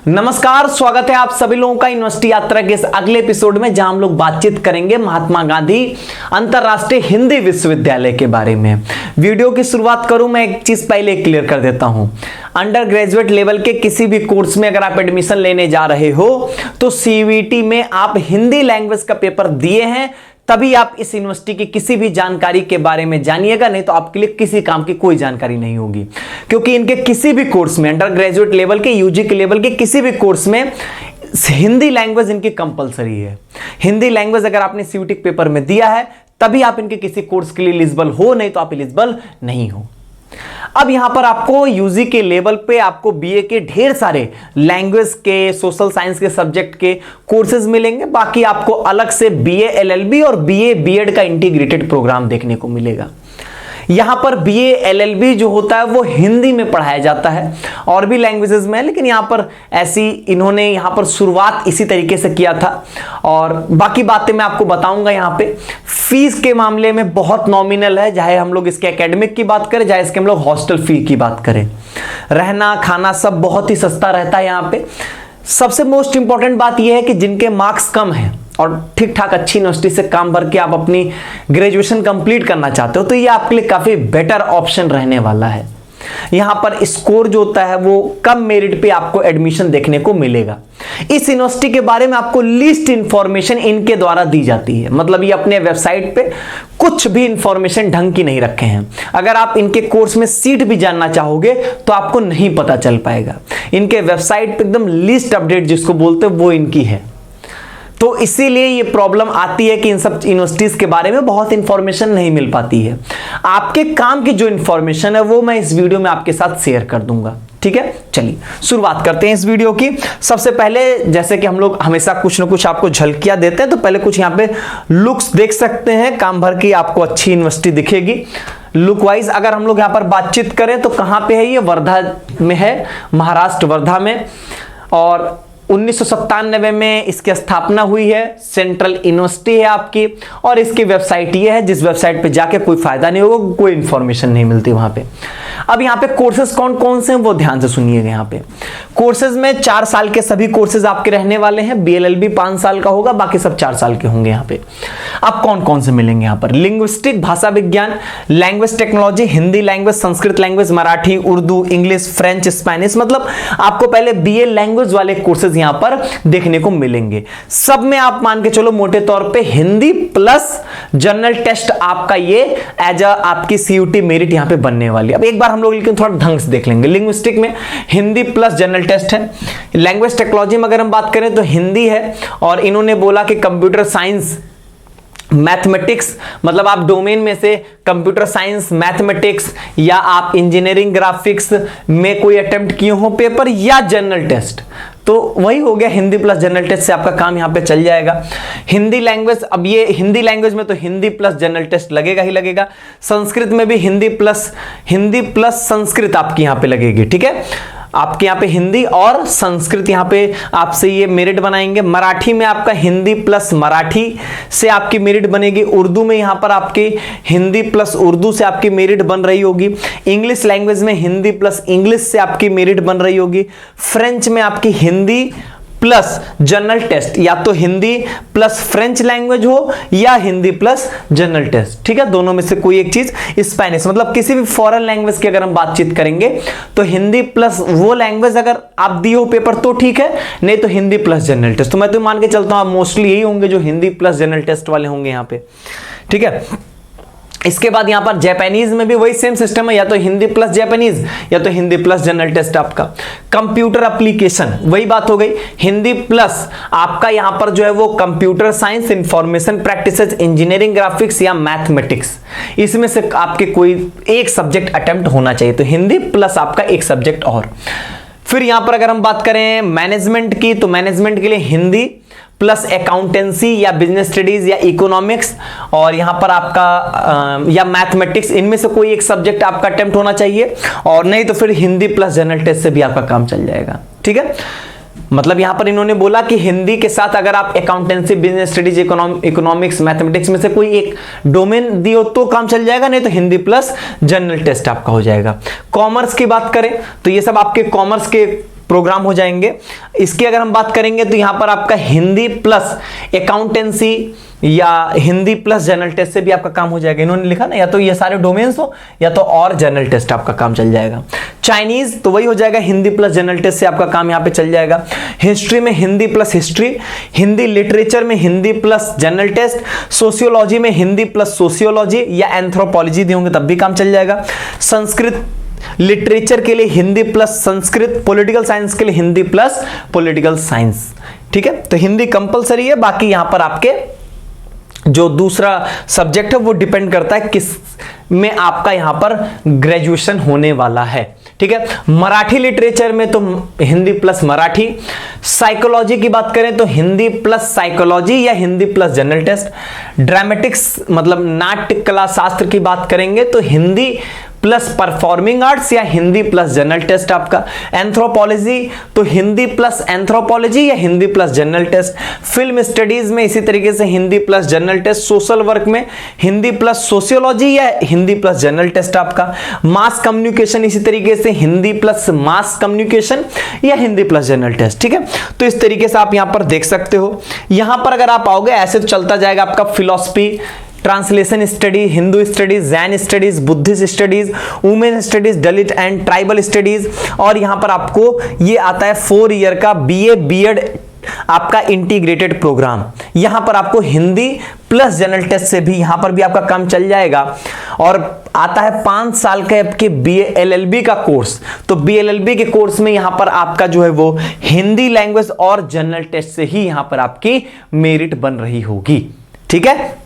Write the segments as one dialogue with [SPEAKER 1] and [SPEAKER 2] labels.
[SPEAKER 1] नमस्कार, स्वागत है आप सभी लोगों का यूनिवर्सिटी यात्रा के इस अगले एपिसोड में, जहां हम लोग बातचीत करेंगे महात्मा गांधी अंतरराष्ट्रीय हिंदी विश्वविद्यालय के बारे में। वीडियो की शुरुआत करूं, मैं एक चीज पहले क्लियर कर देता हूं। अंडर ग्रेजुएट लेवल के किसी भी कोर्स में अगर आप एडमिशन लेने जा रहे हो तो सीयूईटी में आप हिंदी लैंग्वेज का पेपर दिए हैं, तभी आप इस यूनिवर्सिटी की किसी भी जानकारी के बारे में जानिएगा, नहीं तो आपके लिए किसी काम की कोई जानकारी नहीं होगी। क्योंकि इनके किसी भी कोर्स में, अंडर ग्रेजुएट लेवल के, यूजी के लेवल के किसी भी कोर्स में हिंदी लैंग्वेज इनकी कंपलसरी है। हिंदी लैंग्वेज अगर आपने सीयूईटी पेपर में दिया है तभी आप इनके किसी कोर्स के लिए एलिजिबल हो, नहीं तो आप एलिजिबल नहीं हो। अब यहां पर आपको यूजी के लेवल पे आपको बीए के ढेर सारे लैंग्वेज के, सोशल साइंस के सब्जेक्ट के कोर्सेज मिलेंगे। बाकी आपको अलग से बीए एलएलबी और बीए बीएड का इंटीग्रेटेड प्रोग्राम देखने को मिलेगा। यहां पर बीए एलएलबी जो होता है वो हिंदी में पढ़ाया जाता है, और भी लैंग्वेजेस में है, लेकिन यहां पर ऐसी इन्होंने यहां पर शुरुआत इसी तरीके से किया था। और बाकी बातें मैं आपको बताऊंगा। यहां पे फीस के मामले में बहुत नॉमिनल है, चाहे हम लोग इसके एकेडमिक की बात करें, चाहे इसके हम लोग हॉस्टल फी की बात करें। रहना खाना सब बहुत ही सस्ता रहता है यहां पे। सबसे मोस्ट इंपॉर्टेंट बात यह है कि जिनके मार्क्स कम हैं और ठीक ठाक अच्छी यूनिवर्सिटी से काम भर के आप अपनी ग्रेजुएशन कंप्लीट करना चाहते हो, तो ये आपके लिए काफी बेटर ऑप्शन रहने वाला है। यहां पर स्कोर जो होता है वो कम मेरिट पे आपको एडमिशन देखने को मिलेगा। इस यूनिवर्सिटी के बारे में आपको लिस्ट इंफॉर्मेशन इनके द्वारा दी जाती है, मतलब ये अपने वेबसाइट पे कुछ भी इंफॉर्मेशन ढंग की नहीं रखे हैं। अगर आप इनके कोर्स में सीट भी जानना चाहोगे तो आपको नहीं पता चल पाएगा। इनके वेबसाइट पे एकदम लिस्ट अपडेट जिसको बोलते हैं वो इनकी है। तो इसीलिए ये प्रॉब्लम आती है कि इन सब यूनिवर्सिटीज के बारे में बहुत इंफॉर्मेशन नहीं मिल पाती है। आपके काम की जो इंफॉर्मेशन है वो मैं इस वीडियो में आपके साथ शेयर कर दूंगा। ठीक है, चलिए शुरुआत करते हैं इस वीडियो की। सबसे पहले, जैसे कि हम लोग हमेशा कुछ ना कुछ आपको झलकियां देते हैं, तो पहले कुछ यहाँ पे लुक्स देख सकते हैं। काम भर की आपको अच्छी यूनिवर्सिटी दिखेगी लुक वाइज। अगर हम लोग यहाँ पर बातचीत करें तो कहाँ पे है ये? वर्धा में है, महाराष्ट्र वर्धा में। और 1997 में इसकी स्थापना हुई है। सेंट्रल यूनिवर्सिटी है आपकी, और इसकी वेबसाइट ये है जिस वेबसाइट पे जाके कोई फायदा नहीं होगा, कोई इंफॉर्मेशन नहीं मिलती वहां पे। अब यहाँ पे कोर्सेज कौन कौन से हैं वो ध्यान से सुनिएगा। यहाँ पे कोर्सेज में 4 साल के सभी कोर्सेज आपके रहने वाले हैं। बीएलएलबी 5 साल का होगा, बाकी सब 4 साल के होंगे यहाँ पे। अब कौन कौन से मिलेंगे यहाँ पर? लिंग्विस्टिक भाषा विज्ञान, language technology, Hindi language, Sanskrit language, Marathi, Urdu, English, French, Spanish, मतलब आपको पहले बीए लैंग्वेज वाले कोर्सेज यहां पर देखने को मिलेंगे। सब में आप मान के चलो मोटे तौर पे हिंदी प्लस जनरल टेस्ट आपका ये एज अ आपकी सीयूटी मेरिट यहां पे बनने वाली है। अब एक बार हम लोग लेकिन थोड़ा ढंग से देख लेंगे। लिंग्विस्टिक में हिंदी प्लस जनरल टेस्ट है। लैंग्वेज टेक्नोलॉजी में अगर हम बात करें तो हिंदी है, और इन्होंने बोला कि कंप्यूटर साइंस, मैथमेटिक्स, मतलब आप डोमेन में से कंप्यूटर साइंस, मैथमेटिक्स, या आप इंजीनियरिंग ग्राफिक्स में कोई अटेम्प्ट किए हो पेपर, या जनरल टेस्ट, तो वही हो गया हिंदी प्लस जनरल टेस्ट से आपका काम यहां पे चल जाएगा। हिंदी लैंग्वेज, अब ये हिंदी लैंग्वेज में तो हिंदी प्लस जनरल टेस्ट लगेगा ही लगेगा। संस्कृत में भी हिंदी प्लस संस्कृत आपकी यहां पे लगेगी। ठीक है, आपके यहाँ पे हिंदी और संस्कृत यहाँ पे आपसे ये मेरिट बनाएंगे। मराठी में आपका हिंदी प्लस मराठी से आपकी मेरिट बनेगी। उर्दू में यहाँ पर आपकी हिंदी प्लस उर्दू से आपकी मेरिट बन रही होगी। इंग्लिश लैंग्वेज में हिंदी प्लस इंग्लिश से आपकी मेरिट बन रही होगी। फ्रेंच में आपकी हिंदी प्लस जनरल टेस्ट, या तो हिंदी प्लस फ्रेंच लैंग्वेज हो या हिंदी प्लस जनरल टेस्ट। ठीक है, दोनों में से कोई एक चीज। स्पेनिश, मतलब किसी भी फॉरेन लैंग्वेज की अगर हम बातचीत करेंगे तो हिंदी प्लस वो लैंग्वेज अगर आप दिए हो पेपर तो ठीक है, नहीं तो हिंदी प्लस जनरल टेस्ट। तो मैं तो मान के चलता हूं आप मोस्टली यही होंगे जो हिंदी प्लस जनरल टेस्ट वाले होंगे यहाँ पे। ठीक है, इसके बाद यहां पर जापानीज में भी वही सेम सिस्टम है, या तो हिंदी प्लस जापानीज या तो हिंदी प्लस जनरल टेस्ट आपका। कंप्यूटर एप्लीकेशन वही बात हो गई, हिंदी प्लस आपका यहां पर जो है वो computer science, information practices, engineering graphics या मैथमेटिक्स, इसमें से आपके कोई एक सब्जेक्ट अटेम्प्ट होना चाहिए, तो हिंदी प्लस आपका एक सब्जेक्ट और। फिर यहां पर अगर हम बात करें मैनेजमेंट की, तो मैनेजमेंट के लिए हिंदी प्लस अकाउंटेंसी या बिजनेस स्टडीज या इकोनॉमिक्स, और यहां पर आपका या मैथमेटिक्स, इनमें से कोई एक सब्जेक्ट आपका अटेम्प्ट होना चाहिए, और नहीं तो फिर हिंदी प्लस जनरल टेस्ट से भी आपका काम चल जाएगा। ठीक है, मतलब यहां पर इन्होंने बोला कि हिंदी के साथ अगर आप accountancy, business studies, economics, mathematics में से कोई एक डोमेन दियो तो काम चल जाएगा, नहीं तो हिंदी प्लस जनरल टेस्ट आपका हो जाएगा। कॉमर्स की बात करें तो ये सब आपके कॉमर्स के प्रोग्राम हो जाएंगे। इसकी अगर हम बात करेंगे तो यहां पर आपका हिंदी प्लस अकाउंटेंसी या हिंदी प्लस जनरल टेस्ट से भी आपका काम हो जाएगा। इन्होंने लिखा ना, या तो ये सारे डोमेन्स हो या तो और जनरल टेस्ट आपका काम चल जाएगा। चाइनीज तो वही हो जाएगा, हिंदी प्लस जनरल टेस्ट से आपका काम यहां पे चल जाएगा। हिस्ट्री में Hindi plus history, Hindi literature में Hindi plus general test, sociology में हिंदी प्लस सोशियोलॉजी या एंथ्रोपोलॉजी होंगे तब भी काम चल जाएगा। संस्कृत लिटरेचर के लिए Hindi plus Sanskrit, political science के लिए हिंदी प्लस पॉलिटिकल साइंस। ठीक है, तो हिंदी कंपलसरी है। बाकी यहां पर आपके जो दूसरा सब्जेक्ट है वो डिपेंड करता है किस में आपका यहां पर ग्रेजुएशन होने वाला है। ठीक है, मराठी लिटरेचर में तो हिंदी प्लस मराठी। साइकोलॉजी की बात करें तो हिंदी प्लस साइकोलॉजी या Hindi plus general test. Dramatics मतलब नाट्य कला शास्त्र की बात करेंगे तो हिंदी प्लस परफॉर्मिंग आर्ट्स या हिंदी प्लस जनरल टेस्ट आपका। एंथ्रोपोलॉजी तो हिंदी प्लस एंथ्रोपोलॉजी या Hindi plus general test. Film studies में इसी तरीके से Hindi plus general test. Social work में हिंदी प्लस सोशियोलॉजी या हिंदी प्लस जनरल टेस्ट आपका। मास कम्युनिकेशन इसी तरीके से हिंदी प्लस मास कम्युनिकेशन या हिंदी प्लस जनरल टेस्ट। ठीक है, तो इस तरीके से आप यहां पर देख सकते हो। यहां पर अगर आप आओगे ऐसे तो चलता जाएगा आपका philosophy, translation study, Hindu studies, Jain studies, Buddhist studies, women studies, Dalit and tribal studies. और यहां पर आपको ये आता है 4 ईयर का बीए बीएड आपका इंटीग्रेटेड प्रोग्राम। यहां पर आपको हिंदी प्लस जनरल टेस्ट से भी यहां पर भी आपका काम चल जाएगा। और आता है 5 साल के आपके बीए एलएलबी का कोर्स। तो बीएलएलबी के कोर्स में यहां पर आपका जो है वो हिंदी लैंग्वेज और जनरल टेस्ट से ही यहां पर आपकी मेरिट बन रही होगी। ठीक है,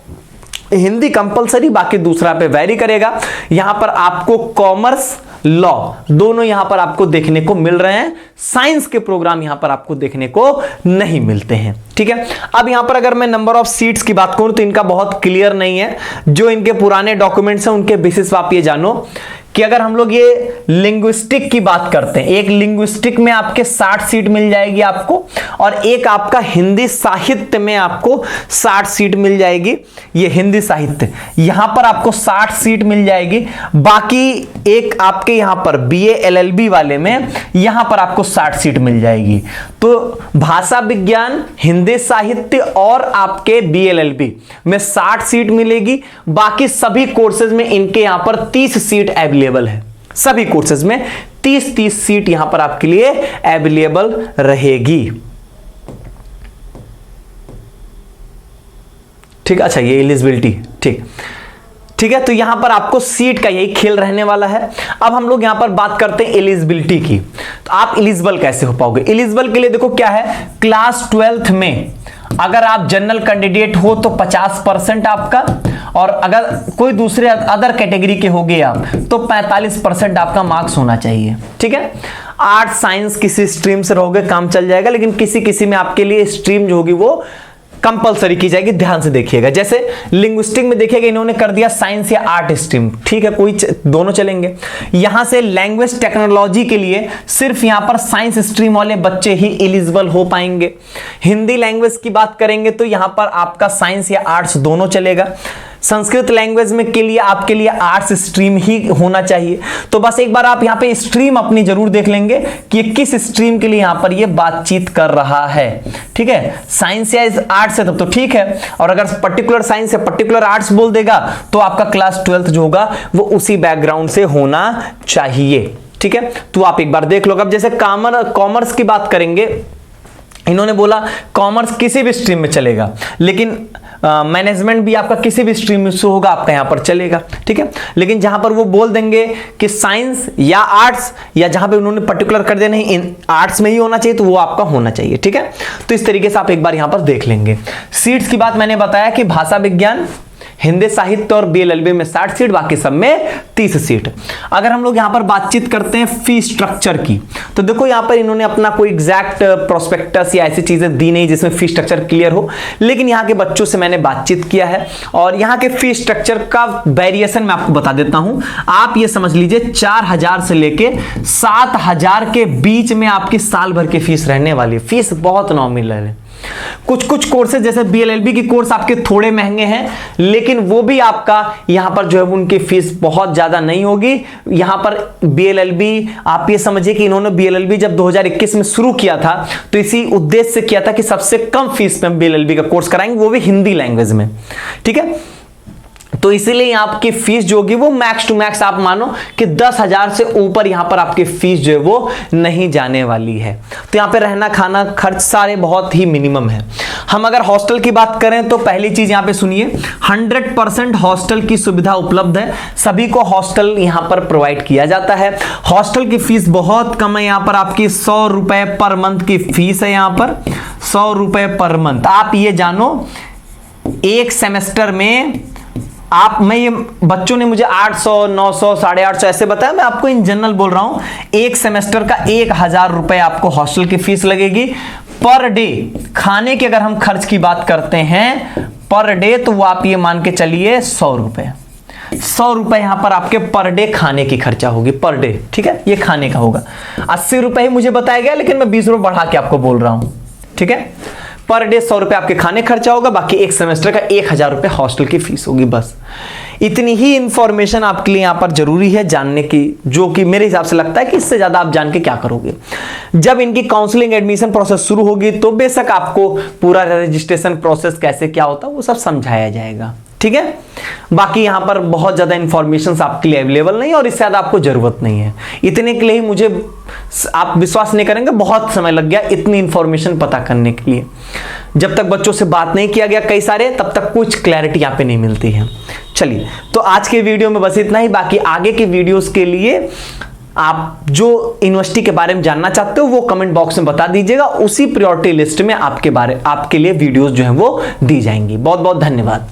[SPEAKER 1] हिंदी कंपलसरी, बाकी दूसरा पे वैरी करेगा। यहां पर आपको कॉमर्स लॉ दोनों यहां पर आपको देखने को मिल रहे हैं। साइंस के प्रोग्राम यहां पर आपको देखने को नहीं मिलते हैं। ठीक है, अब यहां पर अगर मैं नंबर ऑफ सीट्स की बात करूं तो इनका बहुत क्लियर नहीं है। जो इनके पुराने डॉक्यूमेंट्स हैं उनके बेसिस पर आप ये जानो कि अगर हम लोग ये लिंग्विस्टिक की बात करते हैं, एक लिंग्विस्टिक में आपके 60 सीट मिल जाएगी आपको, और एक आपका हिंदी साहित्य में आपको 60 सीट मिल जाएगी। ये हिंदी साहित्य यहां पर आपको 60 सीट मिल जाएगी। बाकी एक आपके यहां पर बीए एलएलबी वाले में यहां पर आपको 60 सीट मिल जाएगी। तो भाषा विज्ञान, हिंदी साहित्य और आपके बीएलएलबी में 60 सीट मिलेगी। बाकी सभी कोर्सेज में इनके यहां पर 30 सीट अवेलेबल है। सभी कोर्सेज में 30 सीट यहां पर आपके लिए अवेलेबल रहेगी। ठीक, अच्छा ये एलिजिबिलिटी, ठीक है, तो यहां पर आपको सीट का यही खेल रहने वाला है। अब हम लोग यहां पर बात करते हैं एलिजिबिलिटी की। तो आप एलिजिबल कैसे हो पाओगे? एलिजिबल के लिए देखो क्या है, क्लास 12th में अगर आप जनरल कैंडिडेट हो तो 50% आपका, और अगर कोई दूसरे अदर कैटेगरी के होगे आप तो 45% आपका मार्क्स होना चाहिए। ठीक है, आर्ट्स साइंस किसी स्ट्रीम से रहोगे काम चल जाएगा, लेकिन किसी किसी में आपके लिए स्ट्रीम जो होगी वो कंपलसरी की जाएगी। ध्यान से देखिएगा, जैसे लिंग्विस्टिक में देखिएगा इन्होंने कर दिया साइंस या आर्ट स्ट्रीम। ठीक है, कोई दोनों चलेंगे। यहां से लैंग्वेज टेक्नोलॉजी के लिए सिर्फ यहां पर साइंस स्ट्रीम वाले बच्चे ही एलिजिबल हो पाएंगे। हिंदी लैंग्वेज की बात करेंगे तो यहां पर आपका साइंस या आर्ट्स दोनों चलेगा। संस्कृत लैंग्वेज में के लिए आपके लिए आर्ट्स स्ट्रीम ही होना चाहिए। तो बस एक बार आप यहां पे स्ट्रीम अपनी जरूर देख लेंगे कि ये किस स्ट्रीम के लिए यहां पर ये बातचीत कर रहा है। ठीक है, साइंस या आर्ट्स है तब तो ठीक है, और अगर पर्टिकुलर साइंस या पर्टिकुलर आर्ट्स बोल देगा तो आपका क्लास 12th जो होगा वो उसी बैकग्राउंड से होना चाहिए। ठीक है, तो आप एक बार देख लो। अब जैसे कॉमर्स की बात करेंगे, इन्होंने बोला कॉमर्स किसी भी स्ट्रीम में चलेगा, लेकिन मैनेजमेंट भी आपका किसी भी स्ट्रीम से होगा, आपका यहां पर चलेगा। ठीक है, लेकिन जहां पर वो बोल देंगे कि साइंस या आर्ट्स, या जहां पे उन्होंने पर्टिकुलर कर दिया नहीं इन आर्ट्स में ही होना चाहिए, तो वो आपका होना चाहिए। ठीक है, तो इस तरीके से आप एक बार यहां पर देख लेंगे। सीट्स की बात मैंने बताया कि भाषा विज्ञान, हिंदी साहित्य और बीएलएलबी में 60 सीट, बाकी सब में 30 सीट। अगर हम लोग यहां पर बातचीत करते हैं फी स्ट्रक्चर की, तो देखो यहां पर इन्होंने अपना कोई एग्जैक्ट प्रोस्पेक्टस या ऐसी चीजें दी नहीं जिसमें फी स्ट्रक्चर क्लियर हो, लेकिन यहां के बच्चों से मैंने बातचीत किया है और यहां के फी स्ट्रक्चर का वेरिएशन मैं आपको बता देता हूं। आप ये समझ लीजिए 4000 से लेके 7000 के बीच में आपकी साल भर की फीस रहने वाली है। फीस बहुत नॉमिनल है। कुछ कुछ कोर्सेज जैसे बीएलएलबी की कोर्स आपके थोड़े महंगे हैं, लेकिन वो भी आपका यहां पर जो है उनकी फीस बहुत ज्यादा नहीं होगी। यहां पर बीएलएलबी, आप ये समझिए कि इन्होंने बीएलएलबी जब 2021 में शुरू किया था तो इसी उद्देश्य से किया था कि सबसे कम फीस में हम बीएलएलबी का कोर्स कराएंगे, वो भी हिंदी लैंग्वेज में। ठीक है, तो इसीलिए आपकी फीस जो होगी वो मैक्स टू मैक्स आप मानो कि 10,000 से ऊपर यहां पर आपकी फीस जो है वो नहीं जाने वाली है। तो यहां पे रहना खाना खर्च सारे बहुत ही मिनिमम है। हम अगर हॉस्टल की बात करें तो पहली चीज यहां पे सुनिए, 100% हॉस्टल की सुविधा उपलब्ध है। सभी को हॉस्टल यहां पर प्रोवाइड किया जाता है। हॉस्टल की फीस बहुत कम है, यहां पर आपकी 100 रुपए पर मंथ की फीस है। यहां पर 100 रुपए पर मंथ। आप ये जानो एक सेमेस्टर में मैं ये बच्चों ने मुझे 800, 900, 850 ऐसे बताया, मैं आपको इन जनरल बोल रहा हूं। एक सेमेस्टर का 1,000 रुपए आपको हॉस्टल की फीस लगेगी पर डे। खाने के अगर हम खर्च की बात करते हैं पर डे, तो वो आप ये मान के चलिए 100 रुपए। 100 रुपए यहां पर आपके पर डे खाने की खर्चा होगी पर डे। ठीक है, ये खाने का होगा। 80 रुपए ही मुझे बताया गया, लेकिन मैं 20 रुपए बढ़ा के आपको बोल रहा हूं। ठीक है, पर डे 100 रुपए आपके खाने खर्चा होगा, बाकी एक सेमेस्टर का 1,000 रुपए हॉस्टल की फीस होगी। बस इतनी ही इंफॉर्मेशन आपके लिए यहां पर जरूरी है जानने की, जो कि मेरे हिसाब से लगता है कि इससे ज्यादा आप जान के क्या करोगे। जब इनकी काउंसलिंग एडमिशन प्रोसेस शुरू होगी तो बेशक आपको पूरा रजिस्ट्रेशन प्रोसेस कैसे क्या होता है वो सब समझाया जाएगा। ठीक है, बाकी यहां पर बहुत ज्यादा इंफॉर्मेशन आपके लिए अवेलेबल नहीं है और इससे ज्यादा आपको जरूरत नहीं है। इतने के लिए ही मुझे, आप विश्वास नहीं करेंगे, बहुत समय लग गया इतनी इंफॉर्मेशन पता करने के लिए। जब तक बच्चों से बात नहीं किया गया कई सारे, तब तक कुछ क्लैरिटी यहां पे नहीं मिलती है। चलिए, तो आज के वीडियो में बस इतना ही। बाकी आगे के वीडियोस के लिए आप जो यूनिवर्सिटी के बारे में जानना चाहते हो वो कमेंट बॉक्स में बता दीजिएगा, उसी प्रायोरिटी लिस्ट में आपके लिए वीडियोस जो है वो दी जाएंगी। बहुत बहुत धन्यवाद।